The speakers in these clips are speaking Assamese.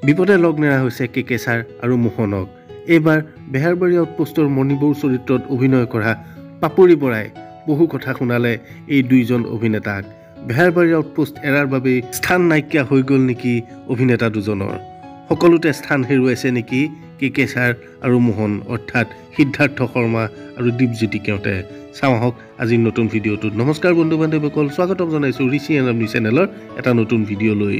বিপদে লগ নেৰা হৈছে কে ছাৰ আৰু মোহনক। এইবাৰ বেহাৰবাৰী আউটপোষ্টৰ মণিবৌৰ চৰিত্ৰত অভিনয় কৰা পাপৰি বৰাই বহু কথা শুনালে এই দুইজন অভিনেতাক। বেহাৰবাৰী আউটপোষ্ট এৰাৰ বাবে স্থান নাইকিয়া হৈ গ'ল নেকি অভিনেতা দুজনৰ? সকলোতে স্থান হেৰুৱাইছে নেকি কে ছাৰ আৰু মোহন, অৰ্থাৎ সিদ্ধাৰ্থ শৰ্মা আৰু দীপজ্যোতি কেওটে? চাওঁ আহক আজিৰ নতুন ভিডিঅ'টোত। নমস্কাৰ বন্ধু বান্ধৱীসকল, স্বাগতম জনাইছোঁ ঋষি এনামনি চেনেলৰ এটা নতুন ভিডিঅ' লৈ।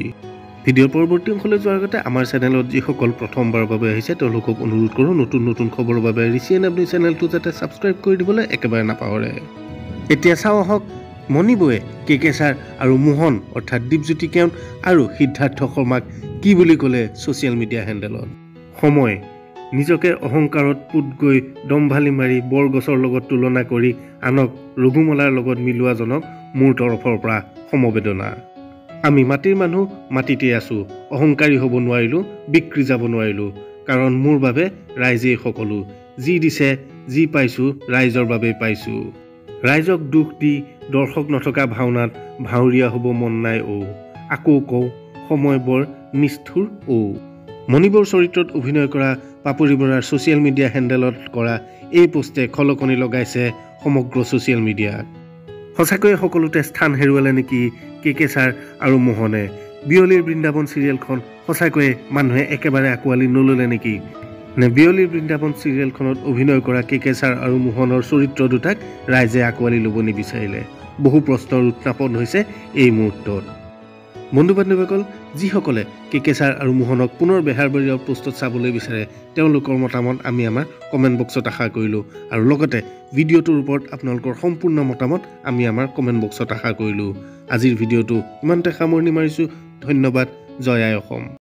ভিডিঅ'ৰ পৰৱৰ্তী অংশলৈ যোৱাৰ আগতে আমাৰ চেনেলত যিসকল প্ৰথমবাৰৰ বাবে আহিছে তেওঁলোকক অনুৰোধ কৰোঁ নতুন নতুন খবৰৰ বাবে ঋষি এনামনি চেনেলটো যাতে ছাবস্ক্ৰাইব কৰি দিবলৈ একেবাৰে নাপাহৰে। এতিয়া চাওঁ আহক মণিবৌয়ে কে ছাৰ আৰু মোহন অৰ্থাৎ দীপজ্যোতি কেওট আৰু সিদ্ধাৰ্থ শৰ্মাক কি বুলি ক'লে ছ'চিয়েল মিডিয়া হেণ্ডেলত। সময় নিজকে অহংকাৰত পুত গৈ দম্ভালি মাৰি বৰগছৰ লগত তুলনা কৰি আনক ৰঘুমলাৰ লগত মিলোৱাজনক মোৰ তৰফৰ পৰা সমবেদনা। আমি মাটিৰ মানুহ, মাটিতেই আছোঁ। অহংকাৰী হ'ব নোৱাৰিলোঁ, বিক্ৰী যাব নোৱাৰিলোঁ, কাৰণ মোৰ বাবে ৰাইজেই সকলো। যি দিছে, যি পাইছোঁ ৰাইজৰ বাবেই পাইছোঁ। ৰাইজক দুখ দি দৰ্শক নথকা ভাওনাত ভাওৰীয়া হ'ব মন নাই ঔ। আকৌ কওঁ সময় বৰ নিষ্ঠুৰ ঔ। মণিবৌৰ চৰিত্ৰত অভিনয় কৰা পাপৰি বৰাৰ ছ'চিয়েল মিডিয়া হেণ্ডেলত কৰা এই পোষ্টে খলকনি লগাইছে সমগ্ৰ ছ'চিয়েল মিডিয়াত। সঁচাকৈয়ে সকলোতে স্থান হেৰুৱালে নেকি কে ছাৰ আৰু মোহনে? বিয়লিৰ বৃন্দাবন চিৰিয়েলখন সঁচাকৈয়ে মানুহে একেবাৰে আঁকোৱালি নল'লে নেকি? নে বিয়লিৰ বৃন্দাবন চিৰিয়েলখনত অভিনয় কৰা কে ছাৰ আৰু মোহনৰ চৰিত্ৰ দুটাক ৰাইজে আঁকোৱালি ল'ব নিবিচাৰিলে? বহু প্ৰশ্নৰ উত্থাপন হৈছে এই মুহূৰ্তত। বন্ধু বান্ধৱীসকল, যিসকলে কে ছাৰ আৰু মোহনক পুনৰ বেহাৰবাৰী আউটপোষ্টত চাবলৈ বিচাৰে তেওঁলোকৰ মতামত আমি আমাৰ কমেণ্ট বক্সত আশা কৰিলোঁ, আৰু লগতে ভিডিঅ'টোৰ ওপৰত আপোনালোকৰ সম্পূৰ্ণ মতামত আমি আমাৰ কমেণ্ট বক্সত আশা কৰিলোঁ। আজিৰ ভিডিঅ'টো ইমানতে সামৰণি মাৰিছোঁ। ধন্যবাদ। জয় আই অসম।